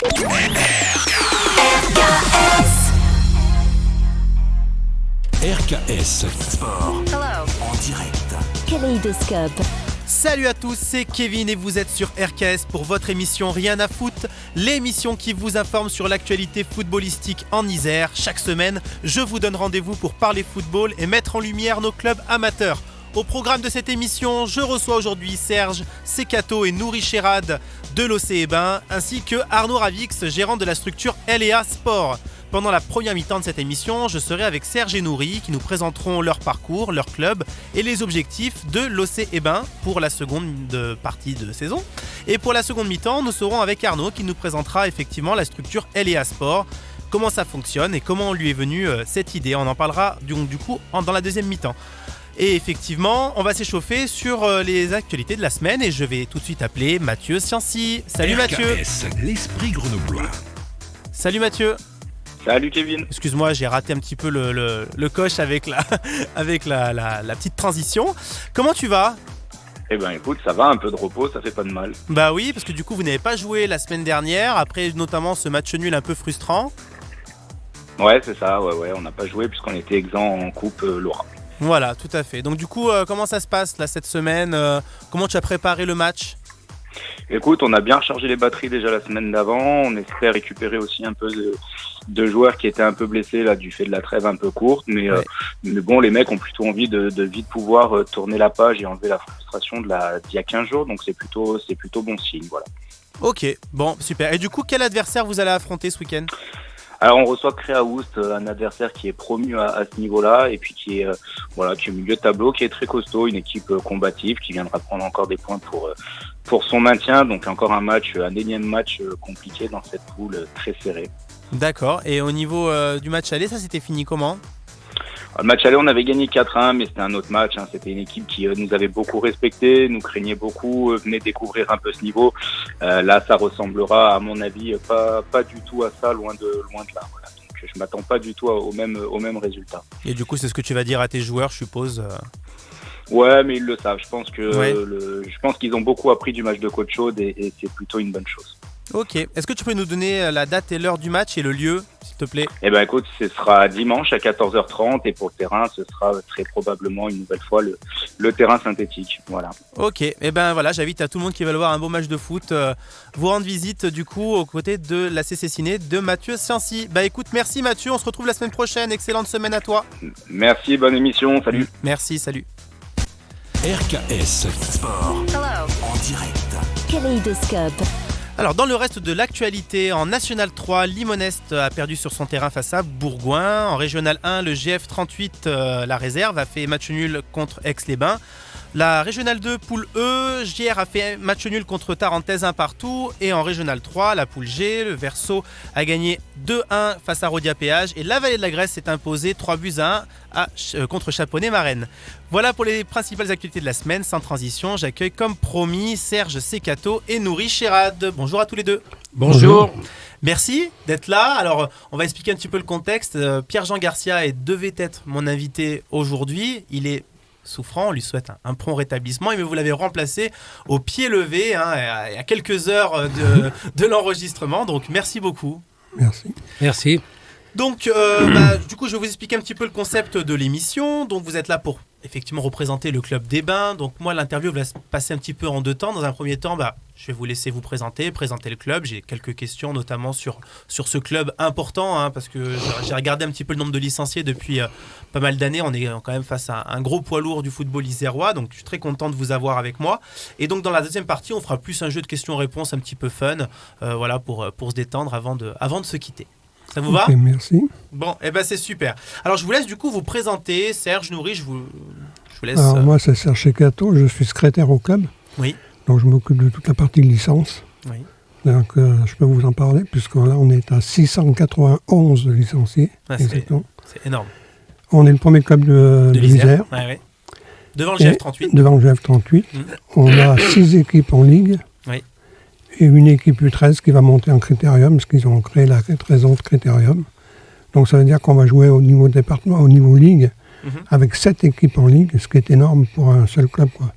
RKS Sport. Hello. En direct. Kaléidoscope. Salut à tous, c'est Kevin et vous êtes sur RKS pour votre émission Rien à foutre, l'émission qui vous informe sur l'actualité footballistique en Isère. Chaque semaine, je vous donne rendez-vous pour parler football et mettre en lumière nos clubs amateurs. Au programme de cette émission, je reçois aujourd'hui Serge Secato et Nouri Cherad de l'OC Ebin, ainsi que Arnaud Ravix, gérant de la structure L&A Sport. Pendant la première mi-temps de cette émission, je serai avec Serge et Nouri qui nous présenteront leur parcours, leur club et les objectifs de l'OC Ebin pour la seconde partie de saison. Et pour la seconde mi-temps, nous serons avec Arnaud qui nous présentera effectivement la structure L&A Sport, comment ça fonctionne et comment lui est venue cette idée. On en parlera du coup dans la deuxième mi-temps. Et effectivement, on va s'échauffer sur les actualités de la semaine et je vais tout de suite appeler Mathieu Cianci. Salut Mathieu. RKS, l'esprit grenoblois. Salut Mathieu. Salut Kevin. Excuse-moi, j'ai raté un petit peu le coche avec la petite transition. Comment tu vas ? Eh ben écoute, ça va, un peu de repos, ça fait pas de mal. Bah oui, parce que du coup vous n'avez pas joué la semaine dernière, après notamment ce match nul un peu frustrant. Ouais, c'est ça, ouais, on n'a pas joué puisqu'on était exempt en Coupe Laura. Voilà, tout à fait. Donc du coup, comment ça se passe là cette semaine ? Comment tu as préparé le match ? Écoute, on a bien rechargé les batteries déjà la semaine d'avant, on espère récupérer aussi un peu de joueurs qui étaient un peu blessés là du fait de la trêve un peu courte, mais bon, les mecs ont plutôt envie de vite pouvoir tourner la page et enlever la frustration d'il y a 15 jours, donc c'est plutôt bon signe, voilà. Ok, bon, super. Et du coup, quel adversaire vous allez affronter ce week-end ? Alors on reçoit Créaoust, un adversaire qui est promu à ce niveau-là et puis qui est au milieu de tableau, qui est très costaud, une équipe combative qui viendra prendre encore des points pour son maintien, donc encore un énième match compliqué dans cette poule très serrée. D'accord, et au niveau du match aller, ça s'était fini comment ? Le match aller, on avait gagné 4-1, mais c'était un autre match. C'était une équipe qui nous avait beaucoup respecté, nous craignait beaucoup, venait découvrir un peu ce niveau. Là, ça ressemblera, à mon avis, pas du tout à ça, loin de là. Voilà. Donc, je m'attends pas du tout au même résultat. Et du coup, c'est ce que tu vas dire à tes joueurs, je suppose. Ouais, mais ils le savent. Je pense qu'ils ont beaucoup appris du match de Côte Chaude et c'est plutôt une bonne chose. Ok. Est-ce que tu peux nous donner la date et l'heure du match et le lieu, s'il te plaît ? Eh ben écoute, ce sera dimanche à 14h30 et pour le terrain, ce sera très probablement une nouvelle fois le terrain synthétique. Voilà. Ok. Et ben voilà, j'invite à tout le monde qui veut voir un beau match de foot vous rendre visite du coup aux côtés de la CC Ciné de Mathieu Cianci. Bah écoute, merci Mathieu, on se retrouve la semaine prochaine. Excellente semaine à toi. Merci, bonne émission, salut. Merci, salut. RKS Sport. Hello. En direct. Kaléidoscope. Alors dans le reste de l'actualité, en National 3, Limonest a perdu sur son terrain face à Bourgoin. En Régional 1, le GF38, la réserve, a fait match nul contre Aix-les-Bains. La Régional 2, poule E, JR a fait match nul contre Tarentaise 1 partout. Et en Régional 3, la poule G, le Verseau a gagné 2-1 face à Rhodia-Péage. Et la Vallée de la Grèce s'est imposée 3-1 contre Chaponnet-Marennes. Voilà pour les principales actualités de la semaine. Sans transition, j'accueille comme promis Serge Secato et Nouri Cherad. Bonjour à tous les deux. Bonjour. Merci d'être là. Alors, on va expliquer un petit peu le contexte. Pierre-Jean Garcia devait être mon invité aujourd'hui. Il est souffrant, on lui souhaite un prompt rétablissement, mais vous l'avez remplacé au pied levé il y a quelques heures de l'enregistrement, donc merci beaucoup. Merci. Donc, du coup, je vais vous expliquer un petit peu le concept de l'émission. Donc, vous êtes là pour effectivement représenter le club des Bains. Donc, moi, l'interview va se passer un petit peu en deux temps. Dans un premier temps, je vais vous laisser vous présenter le club. J'ai quelques questions, notamment sur ce club important, parce que j'ai regardé un petit peu le nombre de licenciés depuis pas mal d'années. On est quand même face à un gros poids lourd du football isérois. Donc, je suis très content de vous avoir avec moi. Et donc, dans la deuxième partie, on fera plus un jeu de questions-réponses un petit peu fun, pour se détendre avant de se quitter. Ça vous va ? Merci. Bon, c'est super. Alors, je vous laisse du coup vous présenter. Serge, Nouri, je vous laisse... Alors, moi, c'est Serge Secato, je suis secrétaire au club. Oui. Donc, je m'occupe de toute la partie licence. Oui. Donc, je peux vous en parler, puisque là, on est à 691 licenciés. Exactement. C'est énorme. On est le premier club de l'Isère. Ouais. Devant le GF38. Devant le GF38. On a 6 équipes en ligue. Oui. Et une équipe U13 qui va monter en critérium, parce qu'ils ont créé la raison de critérium. Donc ça veut dire qu'on va jouer au niveau département, au niveau ligue, avec 7 équipes en ligue, ce qui est énorme pour un seul club, quoi.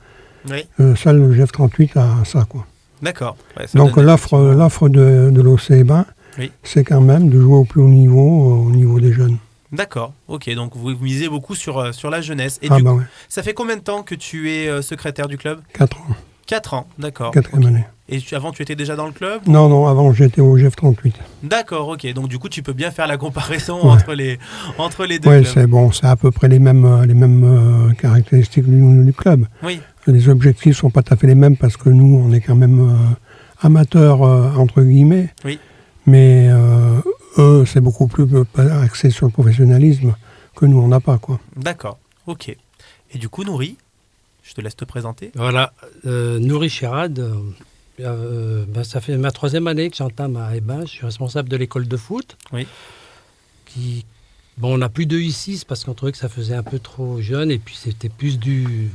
Oui. Seul le GF38 a ça, quoi. D'accord. Ouais, ça Donc donne l'offre de l'OC Bain, Oui. c'est quand même de jouer au plus haut niveau des jeunes. D'accord, ok, donc vous misez beaucoup sur la jeunesse. Et Ouais. ça fait combien de temps que tu es secrétaire du club ? 4 ans, 4 ans, d'accord. 4e année. Et avant, tu étais déjà dans le club ? Non, avant j'étais au GF38. D'accord, ok, donc du coup, tu peux bien faire la comparaison Ouais. entre les deux Oui, clubs. c'est à peu près les mêmes caractéristiques du club. Oui, Les objectifs sont pas tout à fait les mêmes parce que nous, on est quand même amateurs, entre guillemets. Oui. Mais eux, c'est beaucoup plus axé sur le professionnalisme que nous, on n'a pas, quoi. d'accord, ok. Et du coup, Nouri, je te laisse te présenter. Voilà, Nouri Chirad, ça fait ma 3e année que j'entame à Hébin. Je suis responsable de l'école de foot. Oui. On n'a plus de U6 parce qu'on trouvait que ça faisait un peu trop jeune et puis c'était plus du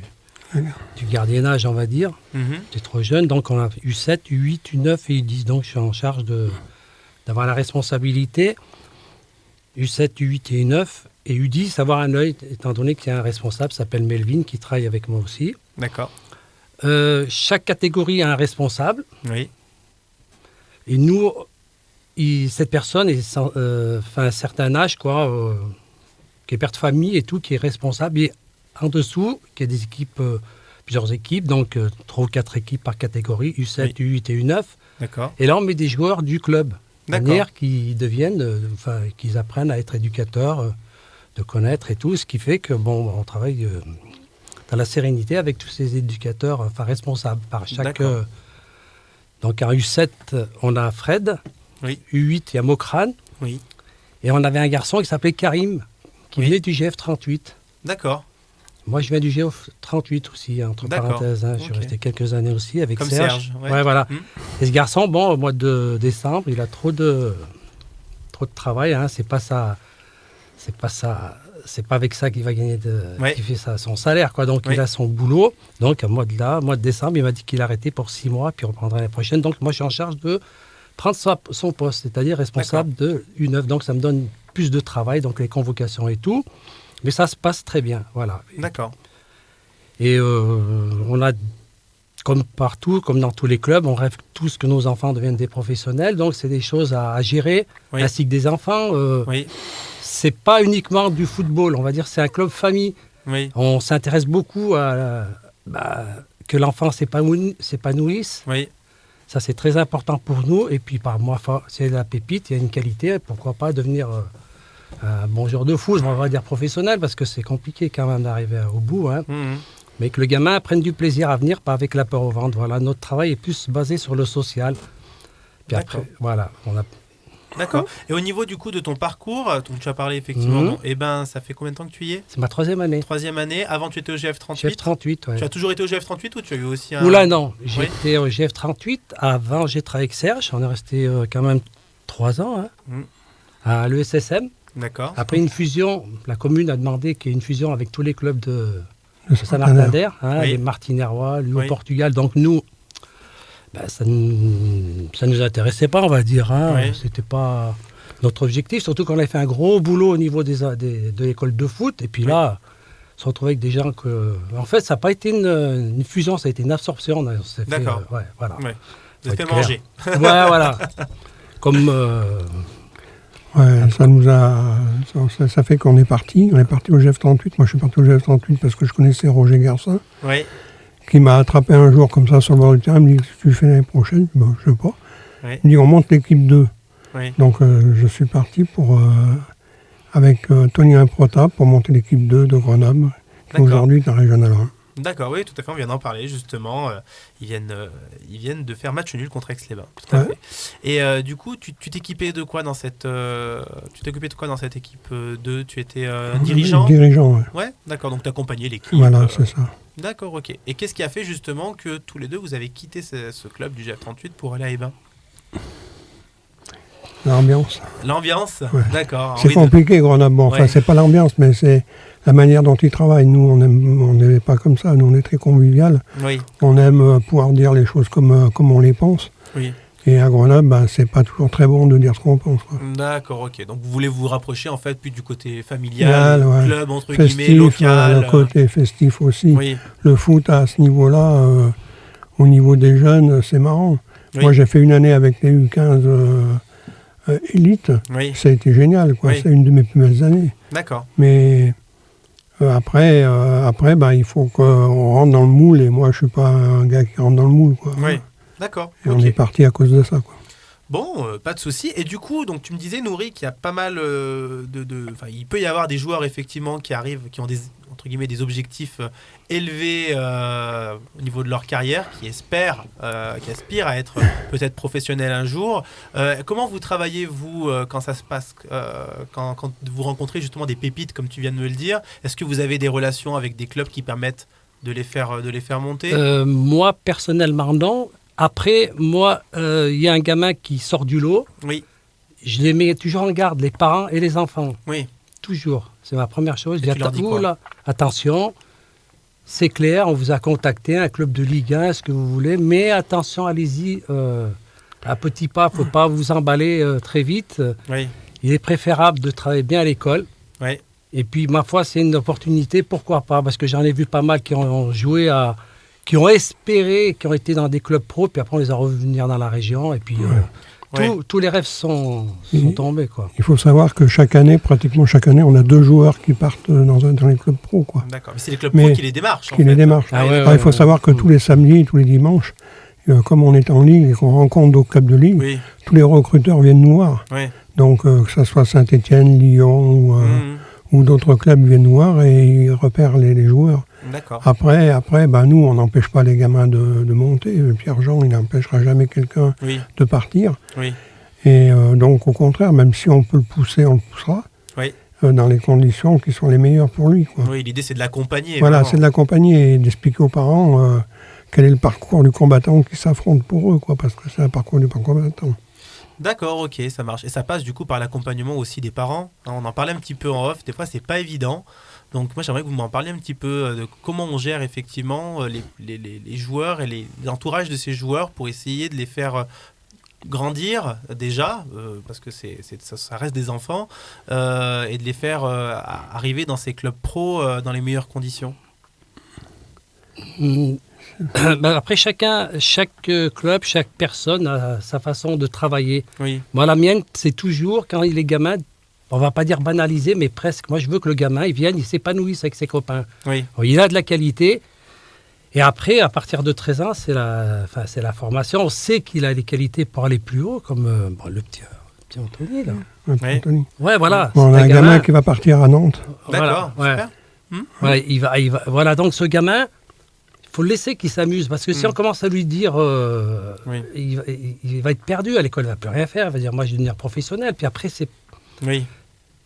gardiennage, on va dire. Mhm. C'était trop jeune, donc on a U7, U8, U9 et U10. Donc je suis en charge d'avoir la responsabilité U7, U8 et U9 et U10, avoir un œil, étant donné qu'il y a un responsable qui s'appelle Melvin qui travaille avec moi aussi. D'accord, Chaque catégorie a un responsable oui, et nous, cette personne est un certain âge, qui est père de famille et tout, qui est responsable. Et en dessous, qui a des équipes, plusieurs équipes, donc 3 ou 4 équipes par catégorie, U7, U8 et U9. d'accord, Et là, on met des joueurs du club. De D'accord. manière qu'ils deviennent, qu'ils apprennent à être éducateurs, de connaître et tout, ce qui fait que on travaille dans la sérénité avec tous ces éducateurs, responsables par chaque. D'accord. Donc en U7, on a Fred, oui, U8, il y a Mokrane, oui, et on avait un garçon qui s'appelait Karim, qui Oui. venait du GF38. d'accord, Moi, je viens du GF38 aussi, entre D'accord. parenthèses. Je suis Ok. resté quelques années aussi avec Comme Serge. Serge, ouais. Ouais, voilà. Hmm. Et ce garçon, au mois de décembre, il a trop de travail. C'est pas avec ça qu'il va gagner Ouais. qu'il fait son salaire, quoi. Donc Oui. il a son boulot. Donc mois de décembre, il m'a dit qu'il arrêtait pour 6 mois, puis il reprendra l'année prochaine. Donc moi, je suis en charge de prendre son poste, c'est-à-dire responsable de U9. Donc ça me donne plus de travail, donc les convocations et tout. Mais ça se passe très bien, voilà. d'accord, Et on a, comme partout, comme dans tous les clubs, on rêve tous que nos enfants deviennent des professionnels. Donc, c'est des choses à gérer, Oui. ainsi que des enfants. oui, C'est pas uniquement du football, on va dire, c'est un club famille. oui, On s'intéresse beaucoup à que l'enfant s'épanouisse. oui, Ça, c'est très important pour nous. Et puis, par moi, c'est la pépite, il y a une qualité. Pourquoi pas devenir un bon joueur de foot, on va dire professionnel, parce que c'est compliqué quand même d'arriver au bout. Mhm. Mais que le gamin prenne du plaisir à venir, pas avec la peur au ventre. Voilà, notre travail est plus basé sur le social. Puis D'accord. après, voilà, D'accord. Et au niveau du coup de ton parcours, donc tu as parlé effectivement, Mhm. ça fait combien de temps que tu y es ? c'est ma 3e année. 3e année, avant tu étais au GF38 Chef 38, ouais. Tu as toujours été au GF38 ou tu as eu aussi un... Oula, non, Oui. j'étais au GF38. Avant, j'ai travaillé avec Serge. On est resté quand même 3 ans Mhm. à l'ESSM. D'accord, Après une fusion, la commune a demandé qu'il y ait une fusion avec tous les clubs de Le Saint-Martin-d'Air, Oui. les Martinérois, lui Oui. au Portugal. Donc nous, ça nous intéressait pas, on va dire. Oui. C'était pas notre objectif, surtout qu'on avait fait un gros boulot au niveau de l'école de foot. Et puis là, on se retrouvait avec des gens que... En fait, ça n'a pas été une fusion, ça a été une absorption. On s'est fait, D'accord. voilà. Ouais. Vous Faut êtes fait être clair. manger. Ouais, voilà. Comme... Ouais, ça fait qu'on est parti. On est parti au GF38. Moi, je suis parti au GF38 parce que je connaissais Roger Garcin, Oui, qui m'a attrapé un jour comme ça sur le bord du terrain. Il me dit, qu'est-ce que tu fais l'année prochaine ? Bon, je sais pas. oui, Il me dit, on monte l'équipe 2. oui. Donc, je suis parti avec Tony Improta pour monter l'équipe 2 de Grenoble, qui D'accord. aujourd'hui est un régional 1. D'accord, oui, tout à fait, on vient d'en parler justement. Ils viennent de faire match nul contre Aix-les-Bains. Tout à Ouais. fait. Et du coup, tu t'équipais de quoi dans cette équipe 2 Tu étais dirigeant Dirigeant, ouais. Ouais, d'accord, donc tu accompagnais l'équipe. Voilà, c'est ça. D'accord, ok. Et qu'est-ce qui a fait justement que tous les deux vous avez quitté ce club du GF38 pour aller à Hébin ? L'ambiance. L'ambiance Ouais. D'accord. C'est envie de- compliqué, Grenoble. Bon, enfin, Ouais. c'est pas l'ambiance, mais c'est la manière dont ils travaillent. Nous, on n'est pas comme ça. Nous, on est très convivial. Oui, On aime pouvoir dire les choses comme on les pense. oui. Et à Grenoble, c'est pas toujours très bon de dire ce qu'on pense, quoi. D'accord, ok. Donc vous voulez vous rapprocher en fait plus du côté familial, Ouais. club entre guillemets, Festif, local. le côté festif aussi. Oui, Le foot, à ce niveau-là, au niveau des jeunes, c'est marrant. Oui. Moi, j'ai fait une année avec les U15 élites. Oui, Ça a été génial, quoi. Oui. C'est une de mes plus belles années. d'accord. Mais après, il faut qu'on rentre dans le moule. Et moi, je suis pas un gars qui rentre dans le moule, quoi. Oui, d'accord. Et ok. on est parti à cause de ça, quoi. Bon, pas de souci. Et du coup, donc tu me disais, Nourri, qu'il y a pas mal enfin, il peut y avoir des joueurs effectivement qui arrivent, qui ont des entre guillemets des objectifs élevés au niveau de leur carrière, qui aspirent à être peut-être professionnels un jour. Comment vous travaillez vous quand ça se passe, quand vous rencontrez justement des pépites comme tu viens de me le dire? Est-ce que vous avez des relations avec des clubs qui permettent de les faire monter? Moi, personnellement, non. Après, moi, il y a un gamin qui sort du lot. Oui, Je les mets toujours en garde, les parents et les enfants. oui, Toujours. C'est ma première chose. Et Je tu leur dis quoi? là, attention, c'est clair, on vous a contacté, un club de Ligue 1, ce que vous voulez, mais attention, allez-y, à petits pas, il ne faut pas vous emballer très vite. oui, Il est préférable de travailler bien à l'école. oui. Et puis, ma foi, c'est une opportunité, pourquoi pas? Parce que j'en ai vu pas mal qui ont joué qui ont espéré, qui ont été dans des clubs pro, puis après on les a revenus dans la région, et puis Ouais. tous les rêves sont tombés, quoi. Il faut savoir que pratiquement chaque année, on a 2 joueurs qui partent dans les clubs pro, quoi. D'accord. Mais c'est les clubs Mais pro qui les démarchent. Qui les démarchent. Ah ouais, Alors, il faut savoir que tous les samedis, tous les dimanches, comme on est en ligue et qu'on rencontre d'autres clubs de ligue, Oui, tous les recruteurs viennent nous voir. oui. Donc, que ce soit Saint-Étienne, Lyon ou d'autres clubs viennent nous voir et ils repèrent les joueurs. D'accord. Après, nous, on n'empêche pas les gamins de monter. Pierre-Jean, il n'empêchera jamais quelqu'un Oui, de partir. oui, Et donc, au contraire, même si on peut le pousser, on le poussera oui. dans les conditions qui sont les meilleures pour lui, quoi. Oui, l'idée c'est de l'accompagner. Voilà, vraiment. c'est de l'accompagner et d'expliquer aux parents quel est le parcours du combattant qui s'affronte pour eux, quoi, parce que c'est un parcours du combattant. D'accord, ok, ça marche. Et ça passe du coup par l'accompagnement aussi des parents. Hein, on en parlait un petit peu en off, des fois c'est pas évident. Donc moi j'aimerais que vous m'en parliez un petit peu de comment on gère effectivement les joueurs et les entourages de ces joueurs pour essayer de les faire grandir déjà, parce que ça reste des enfants, et de les faire arriver dans ces clubs pro dans les meilleures conditions. Après, chaque club, chaque personne a sa façon de travailler. Oui, Moi, la mienne, c'est toujours, quand il est gamin, on va pas dire banaliser, mais presque. Moi, je veux que le gamin, il vienne, il s'épanouisse avec ses copains. oui, Il a de la qualité. Et après, à partir de 13 ans, c'est la formation. On sait qu'il a des qualités pour aller plus haut, comme le petit Anthony, là. Oui. Anthony. Ouais, voilà. Bon, on c'est a un gamin qui va partir à Nantes. d'accord, Voilà, super. ouais. il va, voilà, donc ce gamin, il faut le laisser qu'il s'amuse. Parce que si on commence à lui dire, Oui. il va être perdu à l'école, il ne va plus rien faire. Il va dire, moi, je vais devenir professionnel. Puis après, Oui,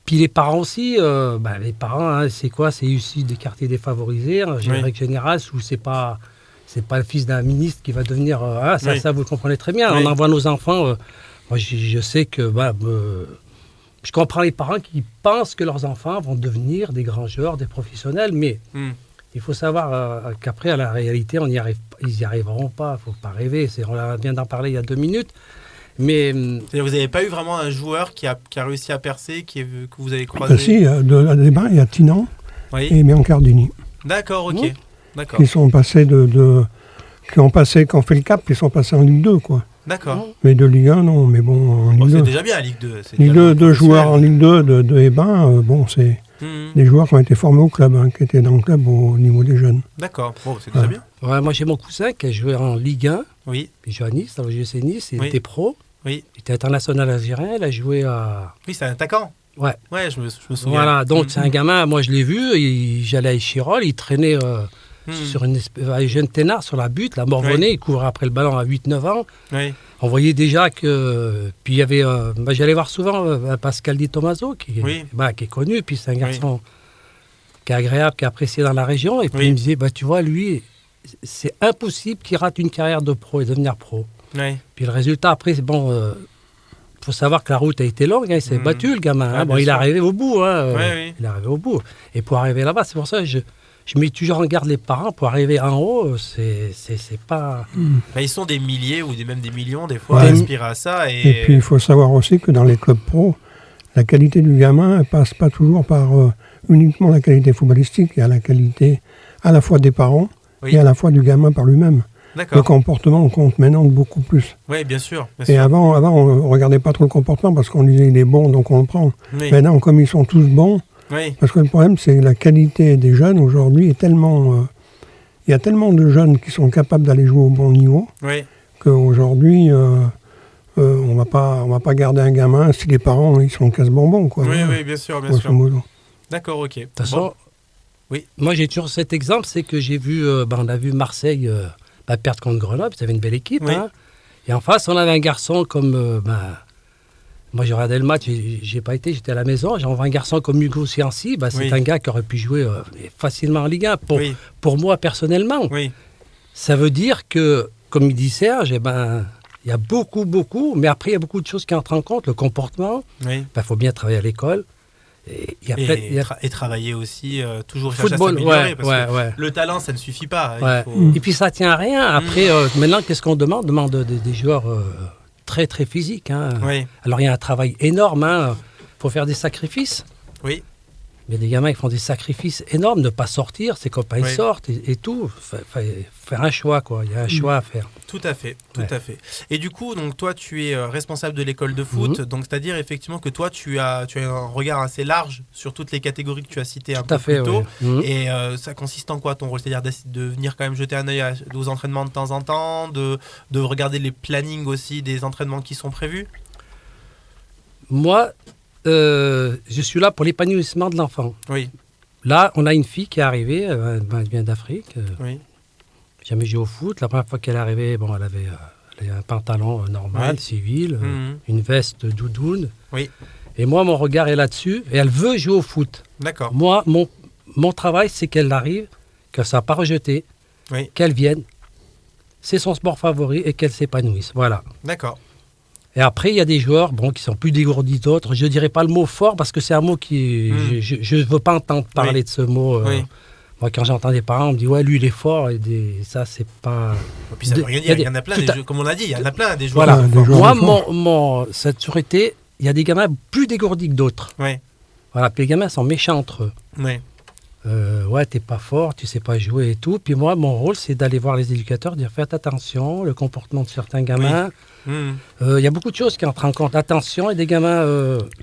Puis les parents aussi, les parents, hein, c'est quoi? C'est issu des quartiers défavorisés, en règle générale, où c'est pas le fils d'un ministre qui va devenir... ça, vous le comprenez très bien. Oui. On envoie nos enfants... moi, je sais que... je comprends les parents qui pensent que leurs enfants vont devenir des grands joueurs, des professionnels, mais il faut savoir qu'après, à la réalité, ils n'y arriveront pas. Il ne faut pas rêver. On vient d'en parler il y a 2 minutes. Mais c'est-à-dire, vous n'avez pas eu vraiment un joueur qui a réussi à percer, que vous avez croisé? Si, de débat, il y a Tinan Oui. et Biancardini. D'accord, ok. Oui. D'accord. Qui sont passés qui ont fait le cap, qui sont passés en Ligue 2, quoi. D'accord. Mais de Ligue 1, non, mais bon, en Ligue Bon, 2. c'est déjà bien, Ligue 2. c'est Ligue déjà 2, bien 2 joueurs en professionnel. Ligue 2 de Hébin, c'est des joueurs qui ont été formés au club, hein, qui étaient dans le club au niveau des jeunes. D'accord, bon, c'est déjà bien. moi, j'ai mon cousin qui a joué en Ligue 1. Oui, Il joue à Nice, dans le GC Nice. Il Oui. était pro. oui. Il était international algérien. Il a joué à... Oui, c'est un attaquant. Ouais. Ouais, je me souviens. Voilà, donc c'est un gamin, moi je l'ai vu, j'allais à Échirol, il traînait sur une jeune ténard sur la butte, la Morvonnais, il courait après le ballon à 8-9 ans. Oui, On voyait déjà que... Puis il y avait... j'allais voir souvent Pascal Di Tommaso, qui est connu, puis c'est un garçon qui est agréable, qui est apprécié dans la région. Et puis il me disait, tu vois, lui, c'est impossible qu'il rate une carrière de pro et devenir pro. oui. Puis le résultat, après, c'est bon... Il faut savoir que la route a été longue, il s'est battu le gamin. Ah, il est arrivé au bout. Oui. Il est arrivé au bout. Et pour arriver là-bas, c'est pour ça que je mets toujours en garde les parents. Pour arriver en haut, c'est pas... Ils sont des milliers ou même des millions des fois à Ouais. aspirer à ça. Et puis il faut savoir aussi que dans les clubs pro, la qualité du gamin ne passe pas toujours par uniquement la qualité footballistique. Il y a la qualité à la fois des parents et à la fois du gamin par lui-même. Le D'accord. comportement compte maintenant beaucoup plus. Oui, bien sûr. Bien Et sûr. avant, on ne regardait pas trop le comportement parce qu'on disait il est bon, donc on le prend. Oui. Maintenant, comme ils sont tous bons, Oui. parce que le problème, c'est que la qualité des jeunes aujourd'hui est tellement... il y a tellement de jeunes qui sont capables d'aller jouer au bon niveau Oui. qu'aujourd'hui, on va pas garder un gamin si les parents ils sont casse-bonbons, quoi. Oui, Voilà, oui, bien sûr, bien grosso sûr. modo. D'accord, ok. De toute façon, Oui. moi j'ai toujours cet exemple, c'est que j'ai vu, on a vu Marseille perdre contre Grenoble, c'était une belle équipe. Oui. Hein. Et en face, on avait un garçon comme... moi j'ai regardé le match, j'ai pas été, j'étais à la maison, j'ai envoyé un garçon comme Hugo Cianci, c'est Oui. un gars qui aurait pu jouer facilement en Ligue 1. Oui. Pour moi personnellement, Oui. ça veut dire que, comme il dit Serge, il y a beaucoup, mais après il y a beaucoup de choses qui entrent en compte, le comportement, Oui. faut bien travailler à l'école. Et il y a plein- il y a- Et travailler aussi, toujours chercher à football, s'améliorer. Parce que ouais. le talent, ça ne suffit pas. Il Ouais. faut- Et puis ça tient à rien. Après, maintenant, qu'est-ce qu'on demande? On demande des joueurs très très physiques. Hein. Oui. Alors il y a un travail énorme. Il faut faire des sacrifices. Oui. Il y a des gamins qui font des sacrifices énormes, ne pas sortir, ses copains ils Oui. sortent et tout. Faire un choix, quoi. Il y a un choix à faire. Tout à fait, tout Ouais. à fait. Et du coup, donc toi, tu es responsable de l'école de foot, donc c'est-à-dire effectivement que toi, tu as un regard assez large sur toutes les catégories que tu as citées un Tout peu à fait, plus tôt. oui. Mhm. Et ça consiste en quoi ton rôle? C'est-à-dire de venir quand même jeter un œil aux entraînements de temps en temps, de regarder les plannings aussi des entraînements qui sont prévus? Moi, je suis là pour l'épanouissement de l'enfant. Oui, Là, on a une fille qui est arrivée, elle vient d'Afrique. oui, Jamais joué au foot. La première fois qu'elle est arrivée, elle avait un pantalon normal, Oui. civil, Mhm. une veste doudoune. Oui. Et moi, mon regard est là-dessus. Et elle veut jouer au foot. D'accord. Moi, mon travail, c'est qu'elle arrive, qu'elle ne soit pas rejetée, Oui. qu'elle vienne. C'est son sport favori et qu'elle s'épanouisse. Voilà. D'accord. Et après, il y a des joueurs qui sont plus dégourdis d'autres. Je ne dirais pas le mot fort parce que c'est un mot qui... Je ne veux pas entendre parler Oui. de ce mot. Oui. Moi, quand j'entends des parents, on me dit « Ouais, lui, il est fort. » Et ça, c'est pas... Et puis ça veut rien dire. Il y en a plein, tout à- comme on l'a dit, il y en a plein des joueurs. Voilà. Ouais, des joueurs Moi, de fort. cette sûreté, il y a des gamins plus dégourdis que d'autres. Oui, Voilà, puis les gamins sont méchants entre eux. oui, Ouais, t'es pas fort, tu sais pas jouer et tout. Puis moi, mon rôle, c'est d'aller voir les éducateurs, dire faites attention, le comportement de certains gamins. Mhm. Il y a beaucoup de choses qui entrent en compte. Attention, et des gamins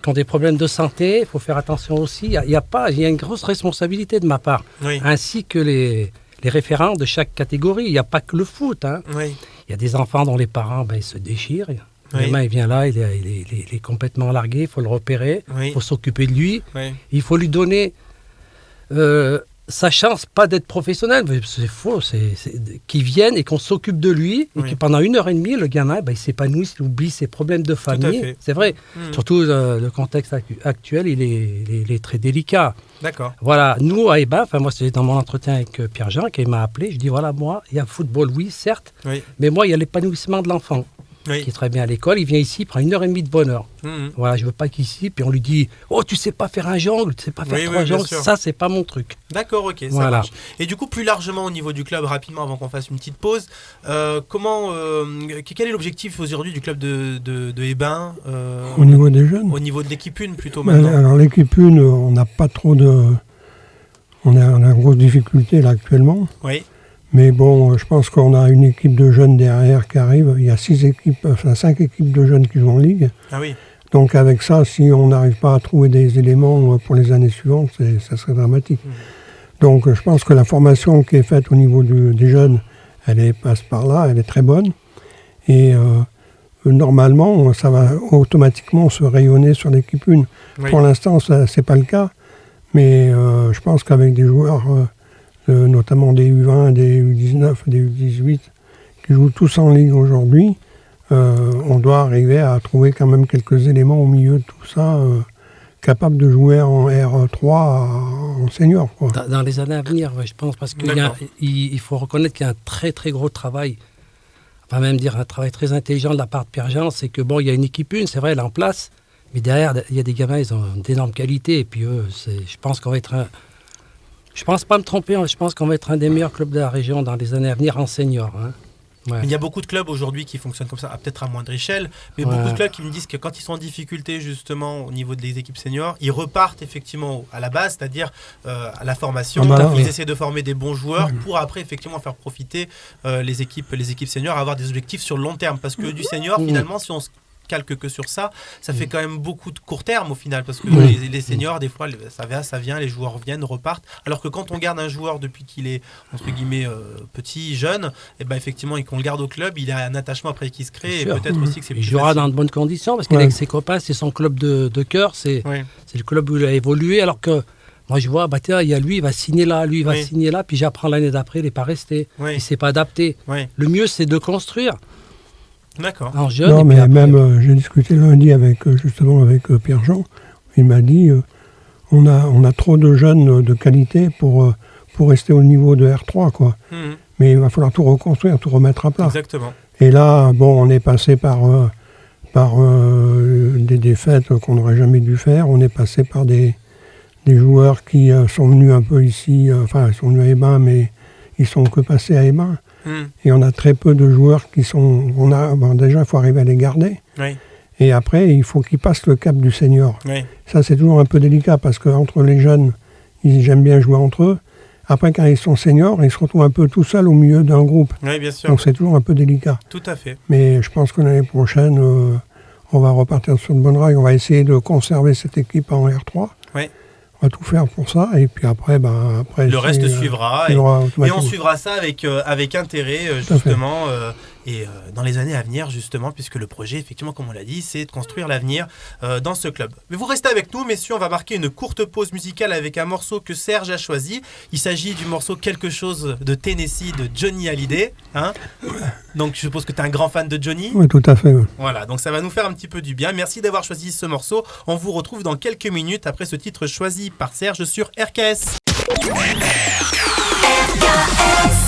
qui ont des problèmes de santé, il faut faire attention aussi. Il y a une grosse responsabilité de ma part, Oui, ainsi que les référents de chaque catégorie. Il n'y a pas que le foot. Hein. oui, Il y a des enfants dont les parents ils se déchirent. Le Oui. gamin, il vient là, il est complètement largué, il faut le repérer, il oui, faut s'occuper de lui. oui. Il faut lui donner sa chance, pas d'être professionnel, c'est faux, qu'il vienne et qu'on s'occupe de lui, et Oui. que pendant 1h30, le gamin, il s'épanouisse, il oublie ses problèmes de à famille. fait. C'est vrai. Mhm. Surtout le contexte actuel, il est très délicat. D'accord. Voilà, nous à EBA, moi c'est dans mon entretien avec Pierre-Jean qui m'a appelé, je dis voilà, moi, il y a le football, oui, certes, Oui, mais moi, il y a l'épanouissement de l'enfant oui. qui est très bien à l'école, il vient ici, il prend 1h30 de bonheur. Mhm. Voilà, je veux pas qu'ici, puis on lui dit oh, tu sais pas faire un jongle, tu sais pas faire Oui, 3 oui, bien jongles, sûr. ça c'est pas mon truc. D'accord, ok, ça Voilà. marche. Et du coup, plus largement au niveau du club, rapidement avant qu'on fasse une petite pause, quel est l'objectif aujourd'hui du club de Hébin Au niveau des jeunes. au niveau de l'équipe 1 plutôt Ben, maintenant? alors l'équipe 1, on n'a pas trop de... On a une grosse difficulté là actuellement. Oui, Mais bon, je pense qu'on a une équipe de jeunes derrière qui arrive. Il y a 5 équipes de jeunes qui jouent en Ligue. ah oui, Donc avec ça, si on n'arrive pas à trouver des éléments pour les années suivantes, ça serait dramatique. Donc je pense que la formation qui est faite au niveau des jeunes, passe par là, elle est très bonne. Et normalement, ça va automatiquement se rayonner sur l'équipe 1. oui. Pour l'instant, ce n'est pas le cas. Mais je pense qu'avec des joueurs, notamment des U20, des U19, des U18, qui jouent tous en Ligue aujourd'hui, on doit arriver à trouver quand même quelques éléments au milieu de tout ça, capables de jouer en R3 en senior, quoi. Dans les années à venir, ouais, je pense, parce qu'il D'accord. il faut reconnaître qu'il y a un très très gros travail, on va même dire un travail très intelligent de la part de Pierre-Jean, c'est que bon, il y a une équipe 1, c'est vrai, elle est en place, mais derrière, il y a des gamins, ils ont d'énormes qualités, et puis eux, je pense qu'on va être je pense pas me tromper, je pense qu'on va être un des meilleurs clubs de la région dans les années à venir en senior. Hein. Ouais. Il y a beaucoup de clubs aujourd'hui qui fonctionnent comme ça, peut-être à moindre échelle, mais Ouais. beaucoup de clubs qui me disent que quand ils sont en difficulté justement au niveau des équipes seniors, ils repartent effectivement à la base, c'est-à-dire à la formation. Ah bah là, Ils oui. essaient de former des bons joueurs pour après effectivement faire profiter les équipes seniors à avoir des objectifs sur le long terme. Parce que du senior, finalement, si on se calque que sur ça, ça fait quand même beaucoup de court terme au final, parce que les seniors, des fois, ça vient, les joueurs viennent, repartent. Alors que quand on garde un joueur depuis qu'il est, entre guillemets, petit, jeune, et ben effectivement, et qu'on le garde au club, il a un attachement après qui se crée, et Bien sûr. peut-être aussi que c'est Il plus jouera facile. dans de bonnes conditions parce qu'avec ses copains, c'est son club de cœur, c'est Ouais. le club où il a évolué. Alors que moi, je vois, bah, tiens, il y a lui, il va signer là, lui, il va Oui. signer là, puis j'apprends l'année d'après, il n'est pas resté. Oui. Il ne s'est pas adapté. Oui. Le mieux, c'est de construire D'accord. en jeune. Non, et puis mais après, même, j'ai discuté lundi justement avec Pierre-Jean. Il m'a dit, on a trop de jeunes de qualité pour rester au niveau de R3, quoi. Mhm. Mais il va falloir tout reconstruire, tout remettre à plat. Exactement. Et là, bon, on est passé par des défaites qu'on n'aurait jamais dû faire. On est passé par des joueurs qui sont venus un peu ici, ils sont venus à Hébin, mais ils sont que passés à Hébin. Mhm. Et on a très peu de joueurs qui sont... déjà, il faut arriver à les garder. Oui. Et après, il faut qu'ils passent le cap du senior. Oui. Ça, c'est toujours un peu délicat parce qu'entre les jeunes, ils aiment bien jouer entre eux. Après, quand ils sont seniors, ils se retrouvent un peu tout seuls au milieu d'un groupe. Oui, bien sûr. Donc, c'est toujours un peu délicat. Tout à fait. Mais je pense que l'année prochaine, on va repartir sur de bonnes rails. On va essayer de conserver cette équipe en R3. Oui. On va tout faire pour ça. Et puis après, Le reste suivra. Et on suivra ça avec intérêt, Tout à fait. justement, dans les années à venir, justement, puisque le projet, effectivement, comme on l'a dit, c'est de construire l'avenir dans ce club. Mais vous restez avec nous, messieurs, on va marquer une courte pause musicale avec un morceau que Serge a choisi. Il s'agit du morceau Quelque chose de Tennessee de Johnny Hallyday. Hein, donc, je suppose que tu es un grand fan de Johnny. Oui, tout à fait. Ouais. Voilà, donc ça va nous faire un petit peu du bien. Merci d'avoir choisi ce morceau. On vous retrouve dans quelques minutes après ce titre choisi par Serge sur RKS. RKS.